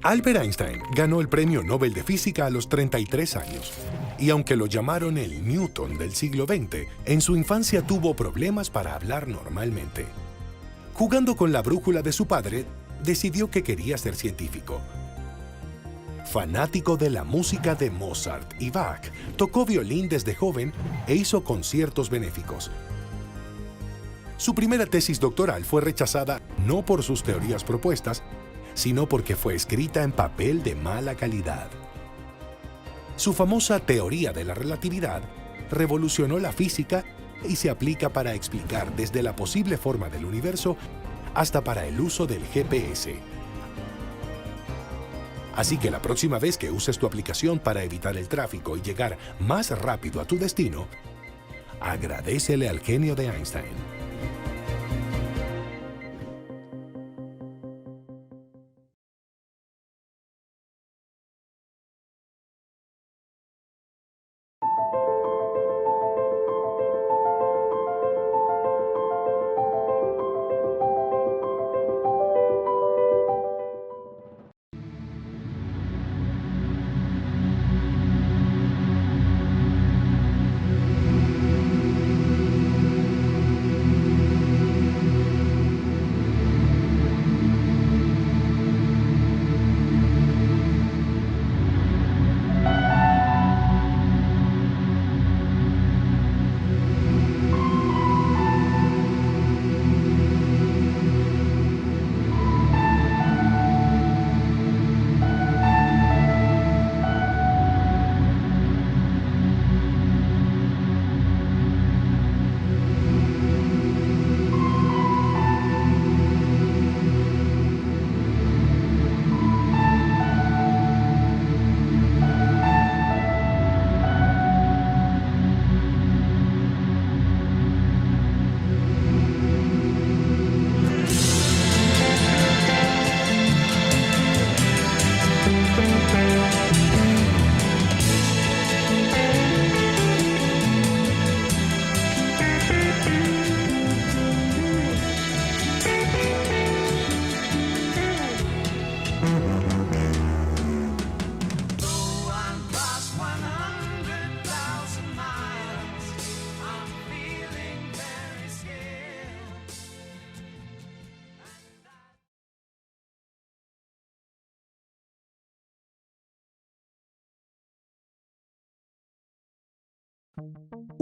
Albert Einstein ganó el Premio Nobel de Física a los 33 años. Y aunque lo llamaron el Newton del siglo XX, en su infancia tuvo problemas para hablar normalmente. Jugando con la brújula de su padre, decidió que quería ser científico. Fanático de la música de Mozart y Bach, tocó violín desde joven e hizo conciertos benéficos. Su primera tesis doctoral fue rechazada no por sus teorías propuestas, sino porque fue escrita en papel de mala calidad. Su famosa teoría de la relatividad revolucionó la física y se aplica para explicar desde la posible forma del universo hasta para el uso del GPS. Así que la próxima vez que uses tu aplicación para evitar el tráfico y llegar más rápido a tu destino, agradécele al genio de Einstein.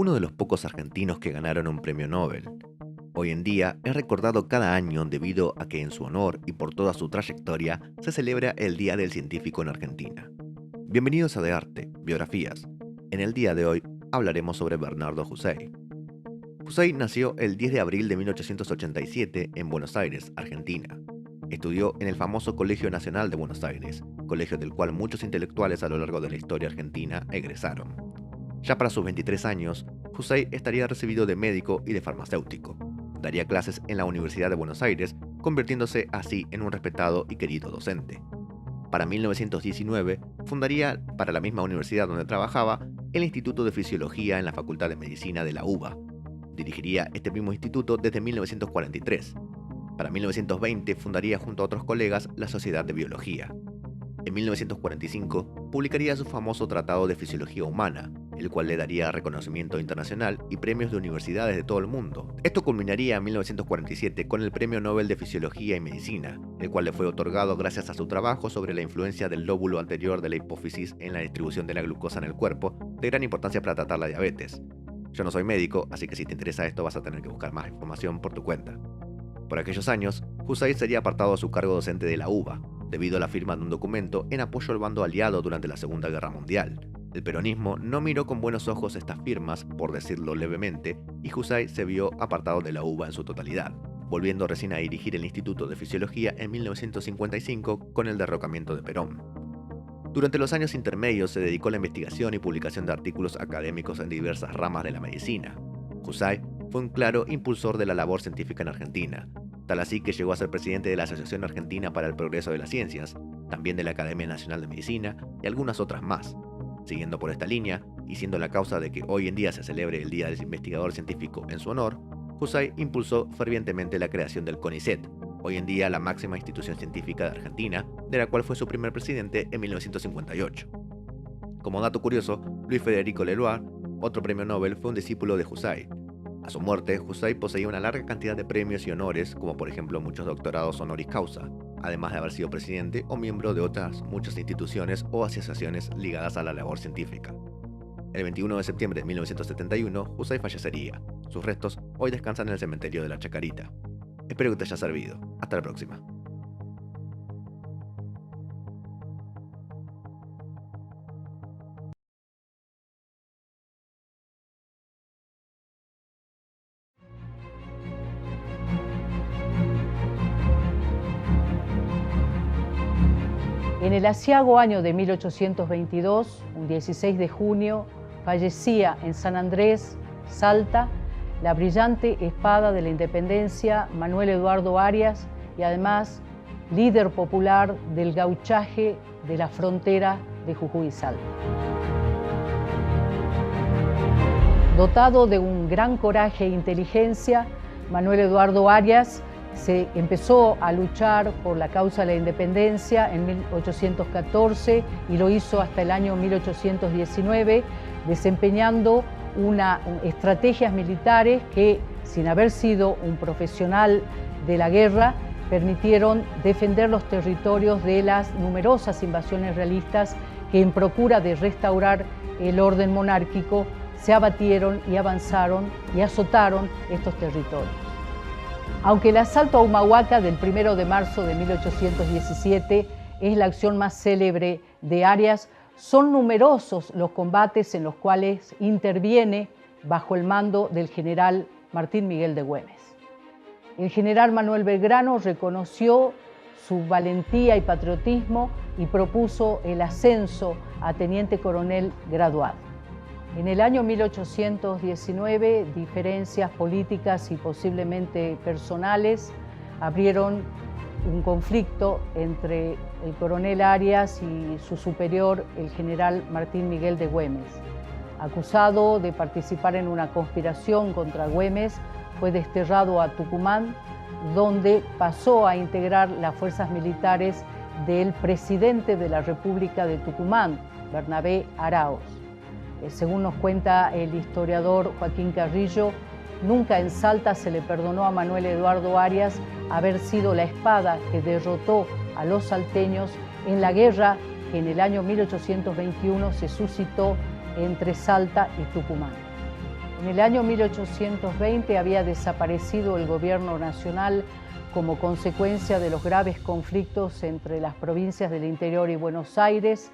Uno de los pocos argentinos que ganaron un premio Nobel. Hoy en día es recordado cada año debido a que en su honor y por toda su trayectoria se celebra el Día del Científico en Argentina. Bienvenidos a De Arte, Biografías. En el día de hoy hablaremos sobre Bernardo Hussein. Hussein nació el 10 de abril de 1887 en Buenos Aires, Argentina. Estudió en el famoso Colegio Nacional de Buenos Aires, colegio del cual muchos intelectuales a lo largo de la historia argentina egresaron. Ya para sus 23 años, Hussein estaría recibido de médico y de farmacéutico. Daría clases en la Universidad de Buenos Aires, convirtiéndose así en un respetado y querido docente. Para 1919, fundaría, para la misma universidad donde trabajaba, el Instituto de Fisiología en la Facultad de Medicina de la UBA. Dirigiría este mismo instituto desde 1943. Para 1920 fundaría junto a otros colegas la Sociedad de Biología. En 1945 publicaría su famoso Tratado de Fisiología Humana, el cual le daría reconocimiento internacional y premios de universidades de todo el mundo. Esto culminaría en 1947 con el Premio Nobel de Fisiología y Medicina, el cual le fue otorgado gracias a su trabajo sobre la influencia del lóbulo anterior de la hipófisis en la distribución de la glucosa en el cuerpo, de gran importancia para tratar la diabetes. Yo no soy médico, así que si te interesa esto vas a tener que buscar más información por tu cuenta. Por aquellos años, Hussein sería apartado de su cargo docente de la UBA, debido a la firma de un documento en apoyo al bando aliado durante la Segunda Guerra Mundial. El peronismo no miró con buenos ojos estas firmas, por decirlo levemente, y Hussein se vio apartado de la UBA en su totalidad, volviendo recién a dirigir el Instituto de Fisiología en 1955 con el derrocamiento de Perón. Durante los años intermedios se dedicó a la investigación y publicación de artículos académicos en diversas ramas de la medicina. Hussein fue un claro impulsor de la labor científica en Argentina, tal así que llegó a ser presidente de la Asociación Argentina para el Progreso de las Ciencias, también de la Academia Nacional de Medicina y algunas otras más. Siguiendo por esta línea, y siendo la causa de que hoy en día se celebre el Día del Investigador Científico en su honor, Hussein impulsó fervientemente la creación del CONICET, hoy en día la máxima institución científica de Argentina, de la cual fue su primer presidente en 1958. Como dato curioso, Luis Federico Leloir, otro premio Nobel, fue un discípulo de Husay. A su muerte, Husay poseía una larga cantidad de premios y honores, como por ejemplo muchos doctorados honoris causa, además de haber sido presidente o miembro de otras muchas instituciones o asociaciones ligadas a la labor científica. El 21 de septiembre de 1971, Husay fallecería. Sus restos hoy descansan en el cementerio de la Chacarita. Espero que te haya servido. Hasta la próxima. En el aciago año de 1822, un 16 de junio, fallecía en San Andrés, Salta, la brillante espada de la independencia Manuel Eduardo Arias y además líder popular del gauchaje de la frontera de Jujuy y Salta. Dotado de un gran coraje e inteligencia, Manuel Eduardo Arias se empezó a luchar por la causa de la independencia en 1814 y lo hizo hasta el año 1819, desempeñando estrategias militares que, sin haber sido un profesional de la guerra, permitieron defender los territorios de las numerosas invasiones realistas que, en procura de restaurar el orden monárquico, se abatieron y avanzaron y azotaron estos territorios. Aunque el asalto a Humahuaca del 1 de marzo de 1817 es la acción más célebre de Arias, son numerosos los combates en los cuales interviene bajo el mando del general Martín Miguel de Güemes. El general Manuel Belgrano reconoció su valentía y patriotismo y propuso el ascenso a teniente coronel graduado. En el año 1819, diferencias políticas y posiblemente personales abrieron un conflicto entre el coronel Arias y su superior, el general Martín Miguel de Güemes. Acusado de participar en una conspiración contra Güemes, fue desterrado a Tucumán, donde pasó a integrar las fuerzas militares del presidente de la República de Tucumán, Bernabé Araoz. Según nos cuenta el historiador Joaquín Carrillo, nunca en Salta se le perdonó a Manuel Eduardo Arias haber sido la espada que derrotó a los salteños en la guerra que en el año 1821 se suscitó entre Salta y Tucumán. En el año 1820 había desaparecido el gobierno nacional como consecuencia de los graves conflictos entre las provincias del interior y Buenos Aires,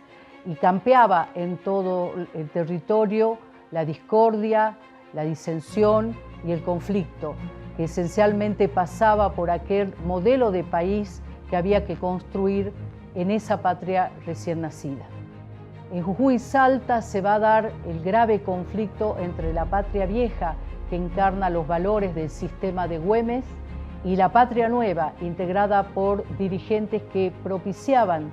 y campeaba en todo el territorio la discordia, la disensión y el conflicto, que esencialmente pasaba por aquel modelo de país que había que construir en esa patria recién nacida. En Jujuy y Salta se va a dar el grave conflicto entre la patria vieja, que encarna los valores del sistema de Güemes, y la patria nueva, integrada por dirigentes que propiciaban,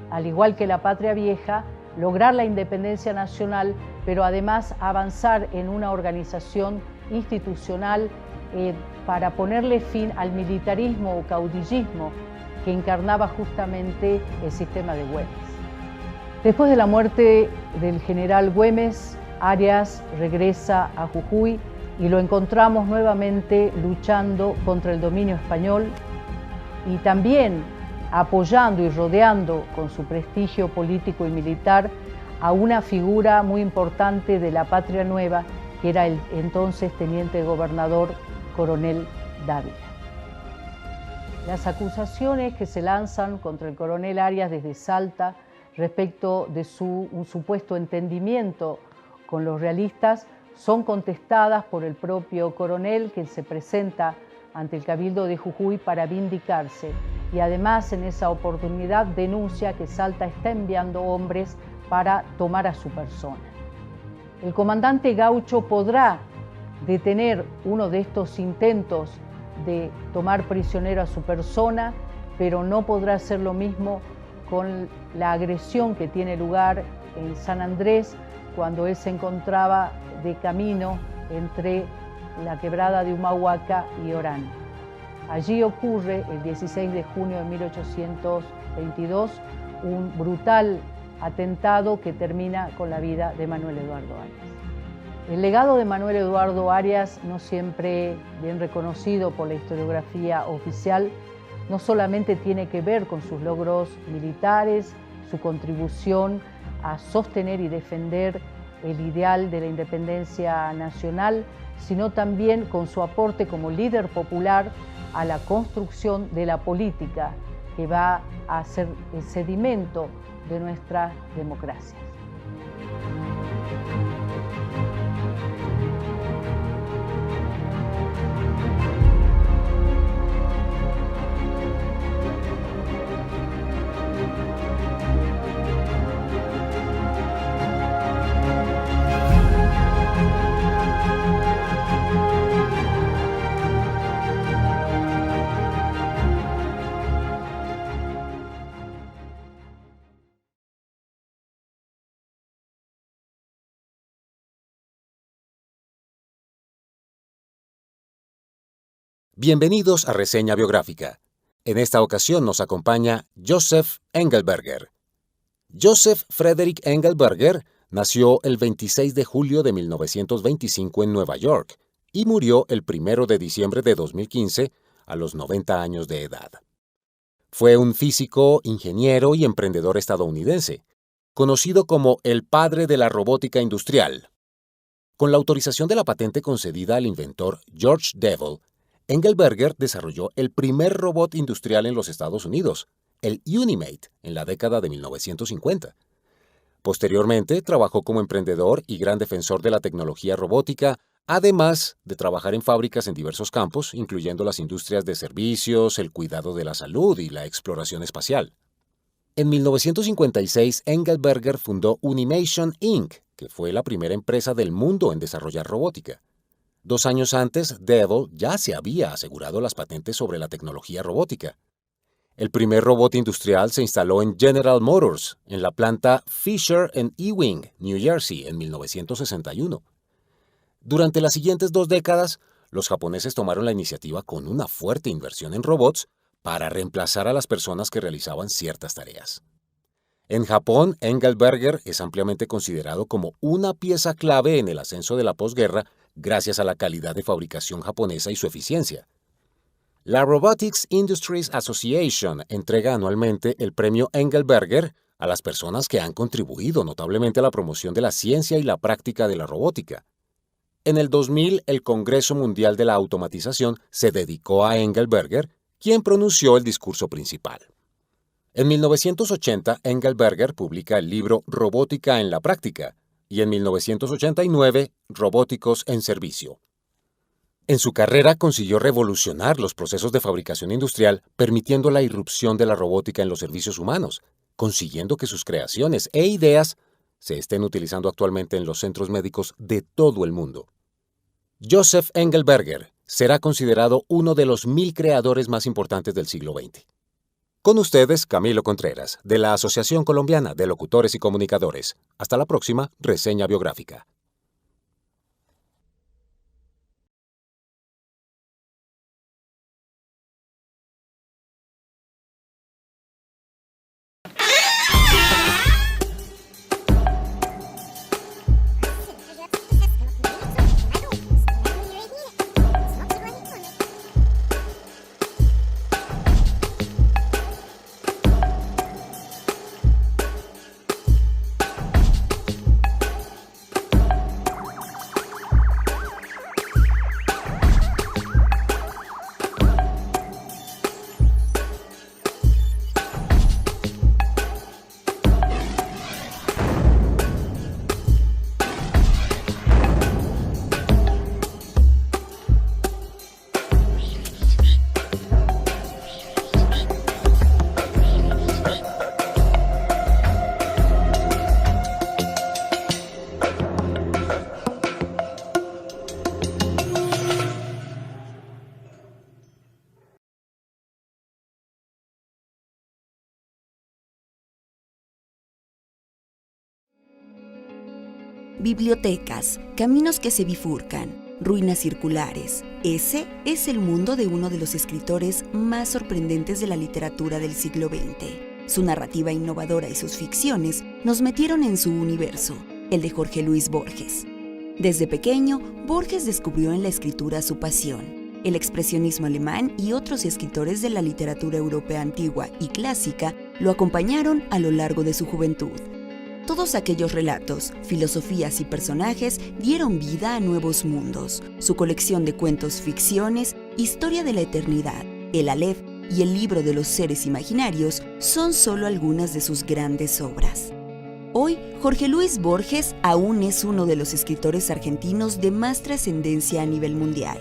al igual que la patria vieja, lograr la independencia nacional, pero además avanzar en una organización institucional para ponerle fin al militarismo o caudillismo que encarnaba justamente el sistema de Güemes. Después de la muerte del general Güemes, Arias regresa a Jujuy y lo encontramos nuevamente luchando contra el dominio español y también apoyando y rodeando con su prestigio político y militar a una figura muy importante de la patria nueva, que era el entonces teniente gobernador coronel Dávila. Las acusaciones que se lanzan contra el coronel Arias desde Salta respecto de un supuesto entendimiento con los realistas son contestadas por el propio coronel, que se presenta ante el Cabildo de Jujuy para vindicarse, y además en esa oportunidad denuncia que Salta está enviando hombres para tomar a su persona. El comandante gaucho podrá detener uno de estos intentos de tomar prisionero a su persona, pero no podrá hacer lo mismo con la agresión que tiene lugar en San Andrés, cuando él se encontraba de camino entre la quebrada de Humahuaca y Orán. Allí ocurre, el 16 de junio de 1822, un brutal atentado que termina con la vida de Manuel Eduardo Arias. El legado de Manuel Eduardo Arias, no siempre bien reconocido por la historiografía oficial, no solamente tiene que ver con sus logros militares, su contribución a sostener y defender el ideal de la independencia nacional, sino también con su aporte como líder popular a la construcción de la política que va a ser el sedimento de nuestra democracia. Bienvenidos a Reseña Biográfica. En esta ocasión nos acompaña Joseph Engelberger. Joseph Frederick Engelberger nació el 26 de julio de 1925 en Nueva York y murió el 1 de diciembre de 2015 a los 90 años de edad. Fue un físico, ingeniero y emprendedor estadounidense, conocido como el padre de la robótica industrial. Con la autorización de la patente concedida al inventor George Devil, Engelberger desarrolló el primer robot industrial en los Estados Unidos, el Unimate, en la década de 1950. Posteriormente, trabajó como emprendedor y gran defensor de la tecnología robótica, además de trabajar en fábricas en diversos campos, incluyendo las industrias de servicios, el cuidado de la salud y la exploración espacial. En 1956, Engelberger fundó Unimation Inc., que fue la primera empresa del mundo en desarrollar robótica. 2 años antes, Devil ya se había asegurado las patentes sobre la tecnología robótica. El primer robot industrial se instaló en General Motors, en la planta Fisher en Ewing, New Jersey, en 1961. Durante las siguientes 2 décadas, los japoneses tomaron la iniciativa con una fuerte inversión en robots para reemplazar a las personas que realizaban ciertas tareas. En Japón, Engelberger es ampliamente considerado como una pieza clave en el ascenso de la posguerra gracias a la calidad de fabricación japonesa y su eficiencia. La Robotics Industries Association entrega anualmente el premio Engelberger a las personas que han contribuido notablemente a la promoción de la ciencia y la práctica de la robótica. En el 2000, el Congreso Mundial de la Automatización se dedicó a Engelberger, quien pronunció el discurso principal. En 1980, Engelberger publica el libro Robótica en la práctica, y en 1989, Robóticos en servicio. En su carrera consiguió revolucionar los procesos de fabricación industrial, permitiendo la irrupción de la robótica en los servicios humanos, consiguiendo que sus creaciones e ideas se estén utilizando actualmente en los centros médicos de todo el mundo. Joseph Engelberger será considerado uno de los 1000 creadores más importantes del siglo XX. Con ustedes, Camilo Contreras, de la Asociación Colombiana de Locutores y Comunicadores. Hasta la próxima reseña biográfica. Bibliotecas, caminos que se bifurcan. Ruinas circulares. Ese es el mundo de uno de los escritores más sorprendentes de la literatura del siglo XX. Su narrativa innovadora y sus ficciones nos metieron en su universo, el de Jorge Luis Borges. Desde pequeño, Borges descubrió en la escritura su pasión. El expresionismo alemán y otros escritores de la literatura europea antigua y clásica lo acompañaron a lo largo de su juventud. Todos aquellos relatos, filosofías y personajes dieron vida a nuevos mundos. Su colección de cuentos, ficciones, Historia de la Eternidad, El Aleph y El Libro de los Seres Imaginarios son solo algunas de sus grandes obras. Hoy, Jorge Luis Borges aún es uno de los escritores argentinos de más trascendencia a nivel mundial.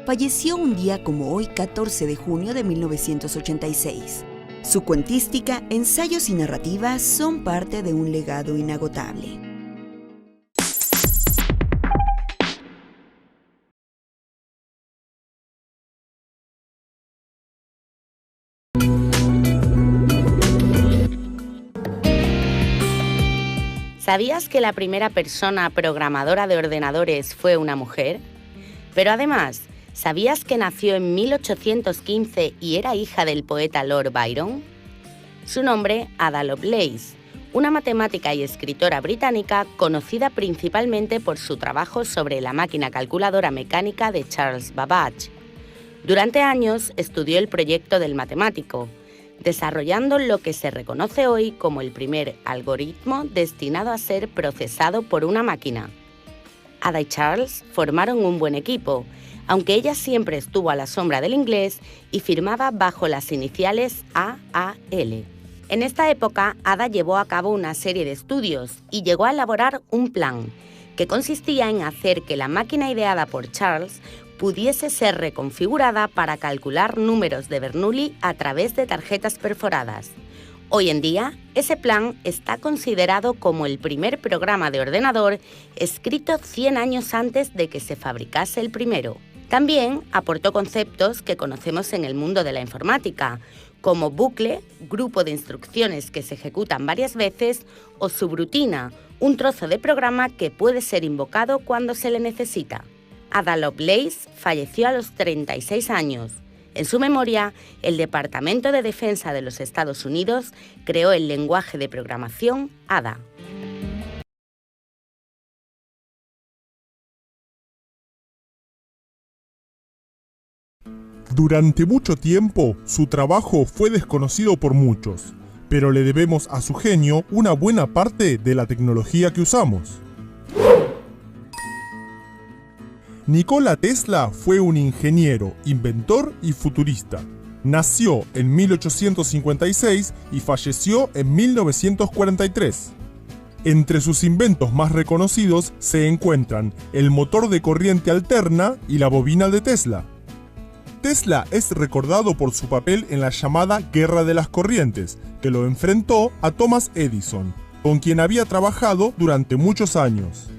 Falleció un día como hoy, 14 de junio de 1986. Su cuentística, ensayos y narrativa son parte de un legado inagotable. ¿Sabías que la primera persona programadora de ordenadores fue una mujer? Pero además, ¿sabías que nació en 1815 y era hija del poeta Lord Byron? Su nombre, Ada Lovelace, una matemática y escritora británica conocida principalmente por su trabajo sobre la máquina calculadora mecánica de Charles Babbage. Durante años estudió el proyecto del matemático, desarrollando lo que se reconoce hoy como el primer algoritmo destinado a ser procesado por una máquina. Ada y Charles formaron un buen equipo, aunque ella siempre estuvo a la sombra del inglés y firmaba bajo las iniciales AAL. En esta época, Ada llevó a cabo una serie de estudios y llegó a elaborar un plan, que consistía en hacer que la máquina ideada por Charles pudiese ser reconfigurada para calcular números de Bernoulli a través de tarjetas perforadas. Hoy en día, ese plan está considerado como el primer programa de ordenador escrito 100 años antes de que se fabricase el primero. También aportó conceptos que conocemos en el mundo de la informática, como bucle, grupo de instrucciones que se ejecutan varias veces, o subrutina, un trozo de programa que puede ser invocado cuando se le necesita. Ada Lovelace falleció a los 36 años. En su memoria, el Departamento de Defensa de los Estados Unidos creó el lenguaje de programación Ada. Durante mucho tiempo, su trabajo fue desconocido por muchos, pero le debemos a su genio una buena parte de la tecnología que usamos. Nikola Tesla fue un ingeniero, inventor y futurista. Nació en 1856 y falleció en 1943. Entre sus inventos más reconocidos se encuentran el motor de corriente alterna y la bobina de Tesla. Tesla es recordado por su papel en la llamada Guerra de las Corrientes, que lo enfrentó a Thomas Edison, con quien había trabajado durante muchos años.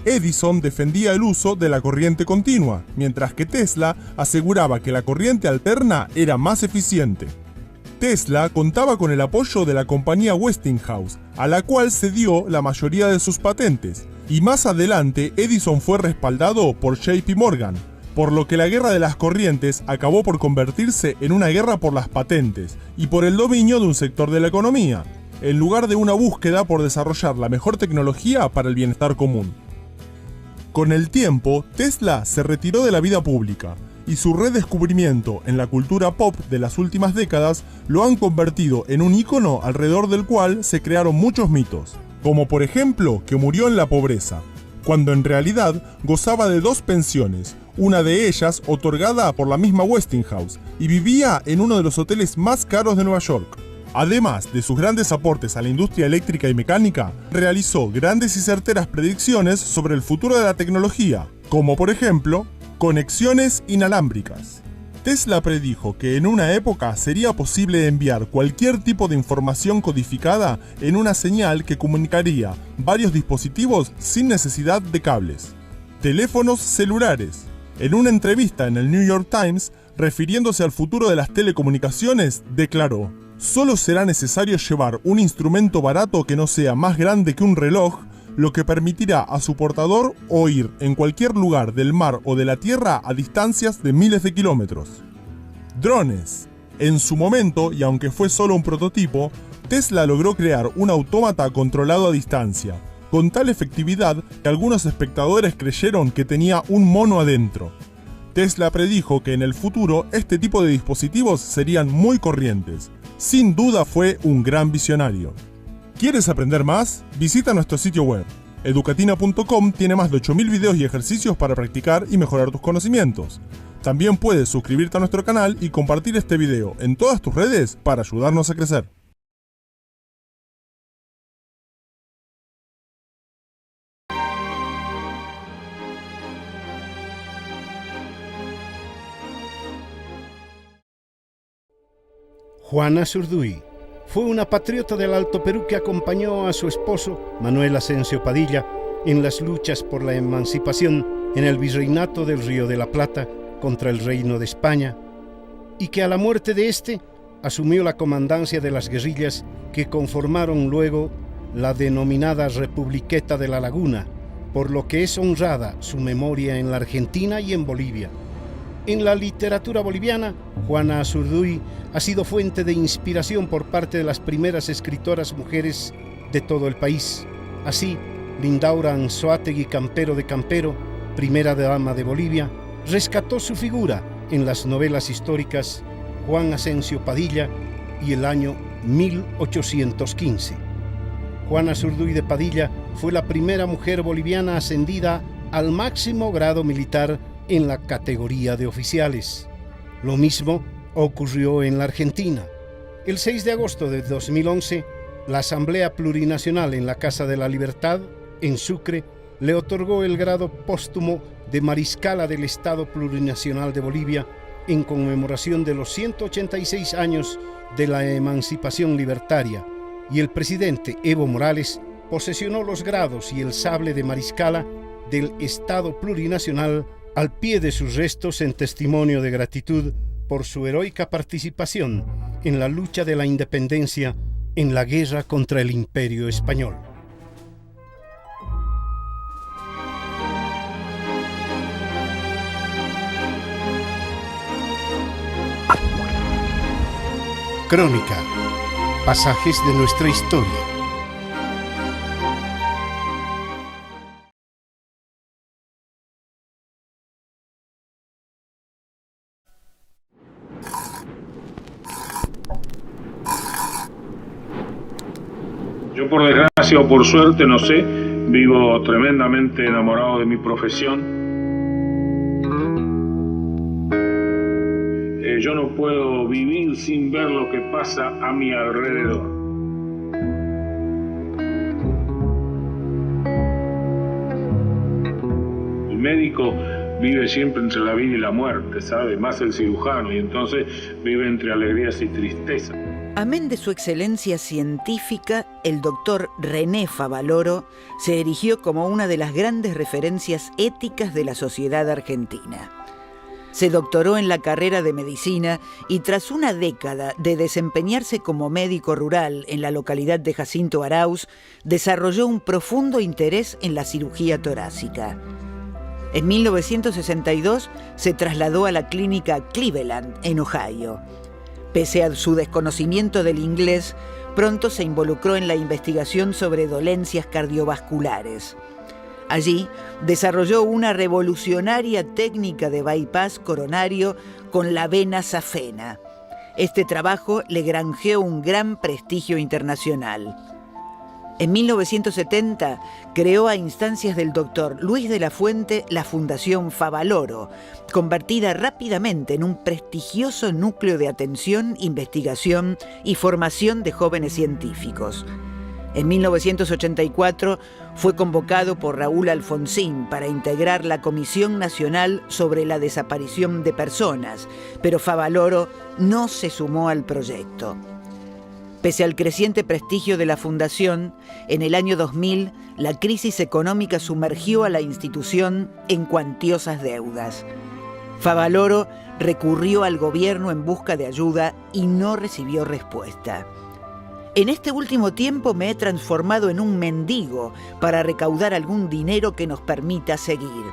Edison defendía el uso de la corriente continua, mientras que Tesla aseguraba que la corriente alterna era más eficiente. Tesla contaba con el apoyo de la compañía Westinghouse, a la cual cedió la mayoría de sus patentes, y más adelante Edison fue respaldado por JP Morgan, por lo que la guerra de las corrientes acabó por convertirse en una guerra por las patentes y por el dominio de un sector de la economía, en lugar de una búsqueda por desarrollar la mejor tecnología para el bienestar común. Con el tiempo, Tesla se retiró de la vida pública, y su redescubrimiento en la cultura pop de las últimas décadas lo han convertido en un ícono alrededor del cual se crearon muchos mitos, como por ejemplo que murió en la pobreza, cuando en realidad gozaba de 2 pensiones, una de ellas otorgada por la misma Westinghouse, y vivía en uno de los hoteles más caros de Nueva York. Además de sus grandes aportes a la industria eléctrica y mecánica, realizó grandes y certeras predicciones sobre el futuro de la tecnología, como por ejemplo, conexiones inalámbricas. Tesla predijo que en una época sería posible enviar cualquier tipo de información codificada en una señal que comunicaría varios dispositivos sin necesidad de cables. Teléfonos celulares. En una entrevista en el New York Times, refiriéndose al futuro de las telecomunicaciones, declaró: "Solo será necesario llevar un instrumento barato que no sea más grande que un reloj lo que permitirá a su portador oír en cualquier lugar del mar o de la tierra a distancias de miles de kilómetros. Drones. En su momento, y aunque fue solo un prototipo, Tesla logró crear un autómata controlado a distancia, con tal efectividad que algunos espectadores creyeron que tenía un mono adentro. Tesla predijo que en el futuro este tipo de dispositivos serían muy corrientes. Sin duda fue un gran visionario. ¿Quieres aprender más? Visita nuestro sitio web. Educatina.com tiene más de 8000 videos y ejercicios para practicar y mejorar tus conocimientos. También puedes suscribirte a nuestro canal y compartir este video en todas tus redes para ayudarnos a crecer. Juana Zurduy fue una patriota del Alto Perú que acompañó a su esposo, Manuel Asensio Padilla, en las luchas por la emancipación en el Virreinato del Río de la Plata contra el Reino de España, y que a la muerte de este asumió la comandancia de las guerrillas que conformaron luego la denominada Republiqueta de la Laguna, por lo que es honrada su memoria en la Argentina y en Bolivia. En la literatura boliviana, Juana Zurduy ha sido fuente de inspiración por parte de las primeras escritoras mujeres de todo el país. Así, Lindaura Anzoátegui Campero de Campero, primera dama de Bolivia, rescató su figura en las novelas históricas Juan Asensio Padilla y el año 1815. Juana Zurduy de Padilla fue la primera mujer boliviana ascendida al máximo grado militar en la categoría de oficiales. Lo mismo ocurrió en la Argentina. El 6 de agosto de 2011, la Asamblea Plurinacional en la Casa de la Libertad, en Sucre, le otorgó el grado póstumo de Mariscala del Estado Plurinacional de Bolivia en conmemoración de los 186 años de la emancipación libertaria, y el presidente Evo Morales posesionó los grados y el sable de Mariscala del Estado Plurinacional al pie de sus restos en testimonio de gratitud por su heroica participación en la lucha de la independencia en la guerra contra el Imperio Español. Crónica. Pasajes de nuestra historia. Yo, por desgracia o por suerte, no sé, vivo tremendamente enamorado de mi profesión. Yo no puedo vivir sin ver lo que pasa a mi alrededor. El médico vive siempre entre la vida y la muerte, ¿sabe? Más el cirujano, y entonces vive entre alegrías y tristezas. Amén de su excelencia científica, el doctor René Favaloro se erigió como una de las grandes referencias éticas de la sociedad argentina. Se doctoró en la carrera de medicina y tras una década de desempeñarse como médico rural en la localidad de Jacinto Arauz, desarrolló un profundo interés en la cirugía torácica. En 1962 se trasladó a la clínica Cleveland, en Ohio. Pese a su desconocimiento del inglés, pronto se involucró en la investigación sobre dolencias cardiovasculares. Allí desarrolló una revolucionaria técnica de bypass coronario con la vena safena. Este trabajo le granjeó un gran prestigio internacional. En 1970 creó a instancias del doctor Luis de la Fuente la Fundación Favaloro, convertida rápidamente en un prestigioso núcleo de atención, investigación y formación de jóvenes científicos. En 1984 fue convocado por Raúl Alfonsín para integrar la Comisión Nacional sobre la Desaparición de Personas, pero Favaloro no se sumó al proyecto. Pese al creciente prestigio de la fundación, en el año 2000 la crisis económica sumergió a la institución en cuantiosas deudas. Favaloro recurrió al gobierno en busca de ayuda y no recibió respuesta. En este último tiempo me he transformado en un mendigo para recaudar algún dinero que nos permita seguir.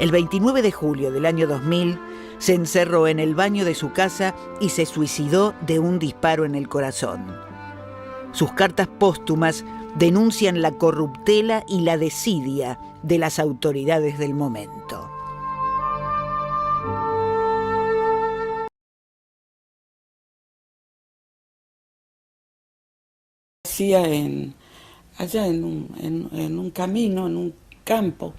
El 29 de julio del año 2000 se encerró en el baño de su casa y se suicidó de un disparo en el corazón. Sus cartas póstumas denuncian la corruptela y la desidia de las autoridades del momento. Hacía allá en un camino, en un campo,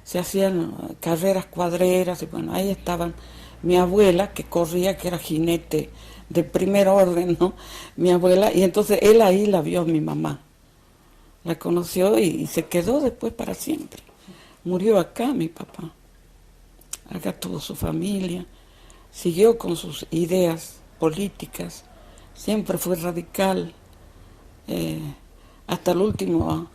se hacían carreras cuadreras, y bueno, ahí estaban mi abuela, que corría, que era jinete de primer orden, ¿no? Mi abuela, y entonces él ahí la vio a mi mamá, la conoció y se quedó después para siempre. Murió acá mi papá, acá tuvo su familia, siguió con sus ideas políticas, siempre fue radical, hasta el último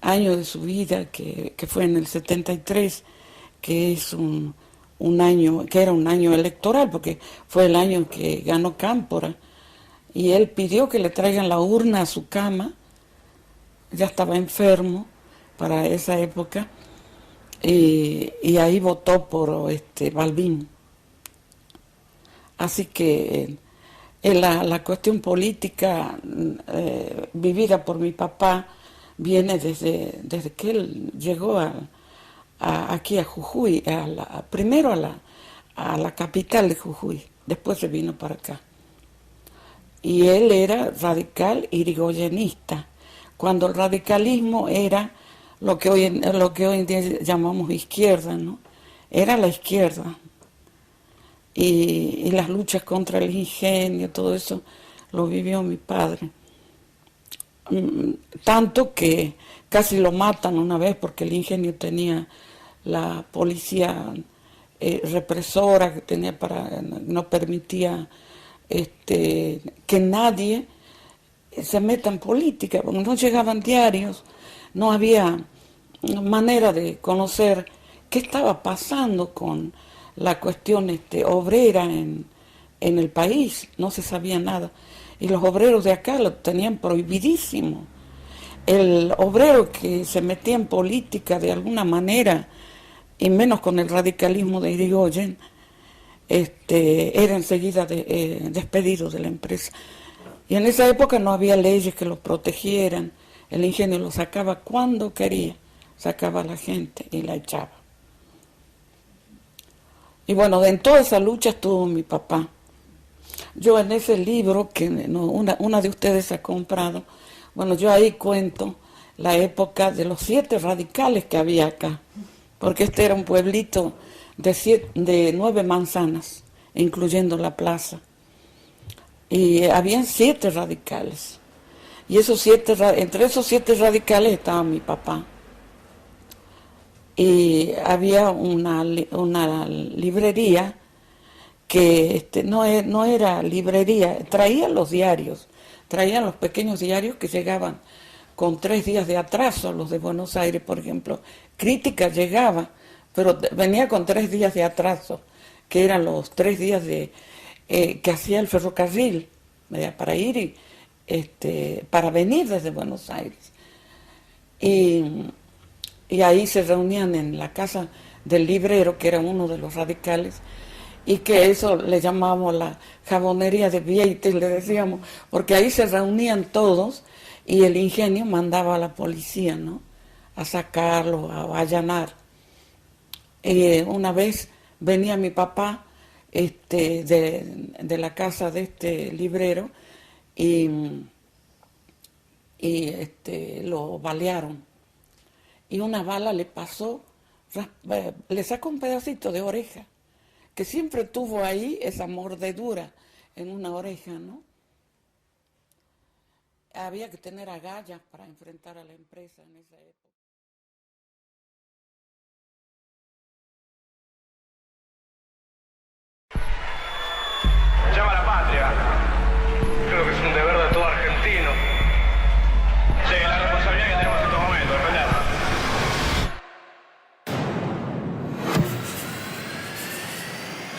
año de su vida, que fue en el 73, que es un año, que era un año electoral, porque fue el año en que ganó Cámpora, y él pidió que le traigan la urna a su cama. Ya estaba enfermo para esa época, y ahí votó por Balbín. Así que la cuestión política vivida por mi papá viene desde que él llegó aquí a Jujuy, primero a la capital de Jujuy, después se vino para acá. Y él era radical irigoyenista, cuando el radicalismo era lo que hoy en día llamamos izquierda, ¿no? Era la izquierda. Y las luchas contra el ingenio, todo eso lo vivió mi padre. Tanto que casi lo matan una vez porque el ingenio tenía la policía represora que tenía no permitía que nadie se meta en política, porque no llegaban diarios, no había manera de conocer qué estaba pasando con la cuestión obrera en el país, no se sabía nada. Y los obreros de acá lo tenían prohibidísimo. El obrero que se metía en política de alguna manera, y menos con el radicalismo de Irigoyen, era enseguida despedido de la empresa. Y en esa época no había leyes que los protegieran, el ingenio lo sacaba cuando quería, sacaba a la gente y la echaba. Y bueno, en toda esa lucha estuvo mi papá. Yo en ese libro, que una de ustedes ha comprado, bueno, yo ahí cuento la época de los 7 radicales que había acá, porque este era un pueblito de 9 manzanas, incluyendo la plaza. Y habían 7 radicales. Y entre esos 7 radicales estaba mi papá. Y había una librería que no era librería, traían los diarios, traían los pequeños diarios que llegaban con 3 días de atraso, los de Buenos Aires, por ejemplo. Crítica llegaba, pero venía con 3 días de atraso, que eran los 3 días que hacía el ferrocarril para ir para venir desde Buenos Aires. Y ahí se reunían en la casa del librero, que era uno de los radicales, y que eso le llamábamos la jabonería de Vieites, le decíamos, porque ahí se reunían todos y el ingenio mandaba a la policía, ¿no?, a sacarlo, a allanar. Una vez venía mi papá de la casa de este librero y lo balearon. Y una bala le pasó, le sacó un pedacito de oreja, que siempre tuvo ahí esa mordedura en una oreja, ¿no? Había que tener agallas para enfrentar a la empresa en esa época. Llama a la patria. Creo que es un deber de todo argentino. Sí, la responsabilidad que tenemos en estos momentos, defender.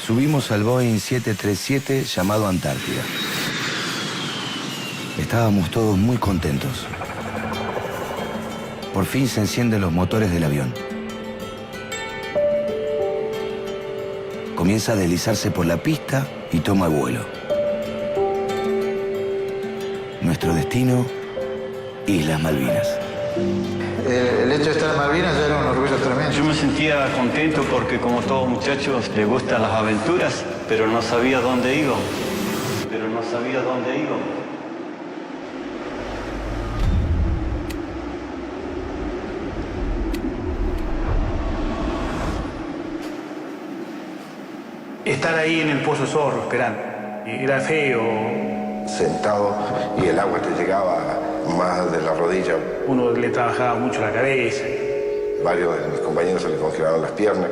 Subimos al Boeing 737 llamado Antártida. Estábamos todos muy contentos. Por fin se encienden los motores del avión. Comienza a deslizarse por la pista y toma vuelo. Nuestro destino, Islas Malvinas. El hecho de estar en Malvinas ya era un orgullo tremendo. Yo me sentía contento porque, como todos muchachos, les gustan las aventuras, pero no sabía dónde iba. Estar ahí en el Pozo Zorro esperando. Era feo. Sentado y el agua te llegaba más de la rodilla. Uno le trabajaba mucho la cabeza. Varios de mis compañeros se les congelaron las piernas.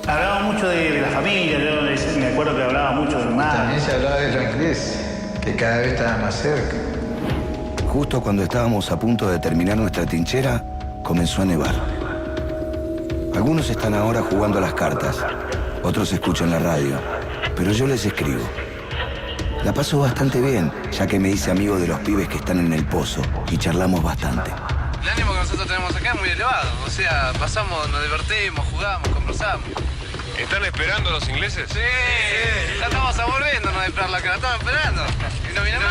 Hablaba mucho de la familia, yo me acuerdo que hablaba mucho de mi madre. También se hablaba de lo inglés, que cada vez estaba más cerca. Justo cuando estábamos a punto de terminar nuestra trinchera, comenzó a nevar. Algunos están ahora jugando a las cartas, otros escuchan la radio, pero yo les escribo. La paso bastante bien, ya que me hice amigo de los pibes que están en el pozo y charlamos bastante. El ánimo que nosotros tenemos acá es muy elevado, o sea, pasamos, nos divertimos, jugamos, conversamos. ¿Están esperando los ingleses? Sí, ya estamos volviendo, no esperar la que la estamos esperando. Y no viene más.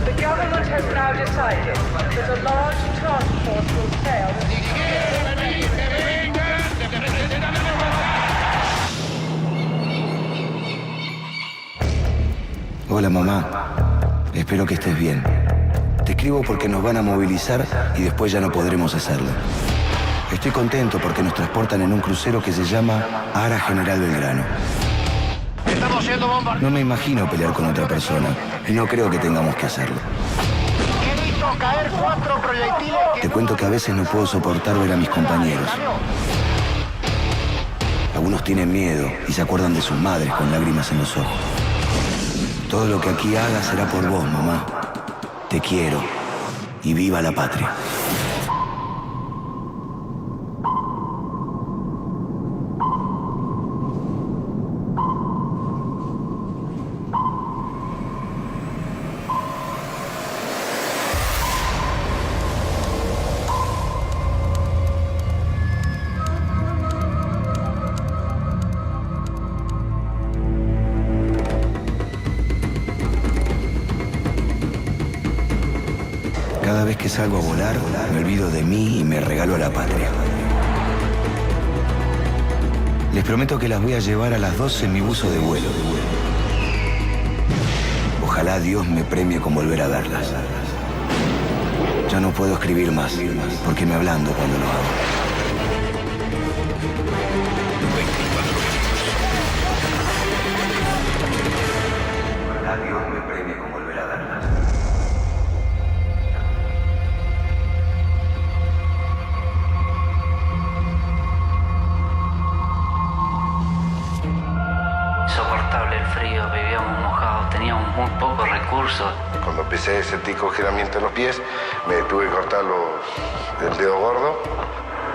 The government has now decided that a large task force will sail. Hola, mamá. Espero que estés bien. Te escribo porque nos van a movilizar y después ya no podremos hacerlo. Estoy contento porque nos transportan en un crucero que se llama Ara General Belgrano. Estamos siendo bombardeados. No me imagino pelear con otra persona y no creo que tengamos que hacerlo. He visto caer 4 proyectiles. Te cuento que a veces no puedo soportar ver a mis compañeros. Algunos tienen miedo y se acuerdan de sus madres con lágrimas en los ojos. Todo lo que aquí haga será por vos, mamá. Te quiero y viva la patria. Cada vez que salgo a volar, me olvido de mí y me regalo a la patria. Les prometo que las voy a llevar a las 12 en mi buzo de vuelo. Ojalá Dios me premie con volver a verlas. Ya no puedo escribir más, porque me ablando cuando lo hago. Ojalá Dios me premie con volver a verlas. Insoportable el frío, vivíamos mojados, teníamos muy pocos recursos. Cuando empecé a sentir congelamiento en los pies, me tuve que cortar el dedo gordo.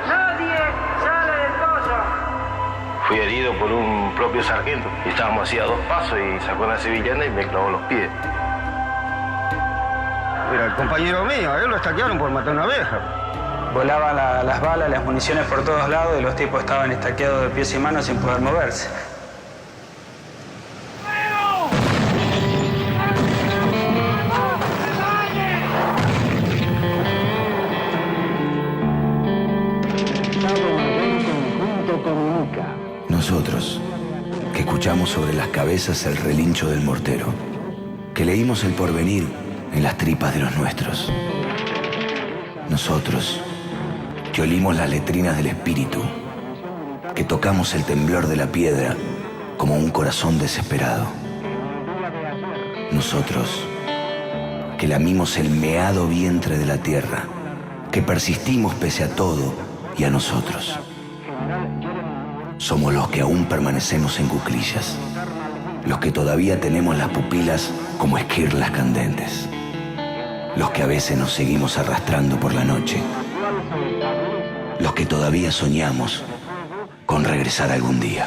¡Nadie sale del pozo! Fui herido por un propio sargento. Estábamos así a 2 pasos y sacó una sevillana y me clavó los pies. Era el compañero mío, a él lo estaquearon por matar una abeja. Volaban las balas, las municiones por todos lados y los tipos estaban estaqueados de pies y manos sin poder moverse. Nosotros, que escuchamos sobre las cabezas el relincho del mortero, que leímos el porvenir en las tripas de los nuestros. Nosotros, que olimos las letrinas del espíritu, que tocamos el temblor de la piedra como un corazón desesperado. Nosotros, que lamimos el meado vientre de la tierra, que persistimos pese a todo y a nosotros. Somos los que aún permanecemos en cuclillas, los que todavía tenemos las pupilas como esquirlas candentes, los que a veces nos seguimos arrastrando por la noche, los que todavía soñamos con regresar algún día.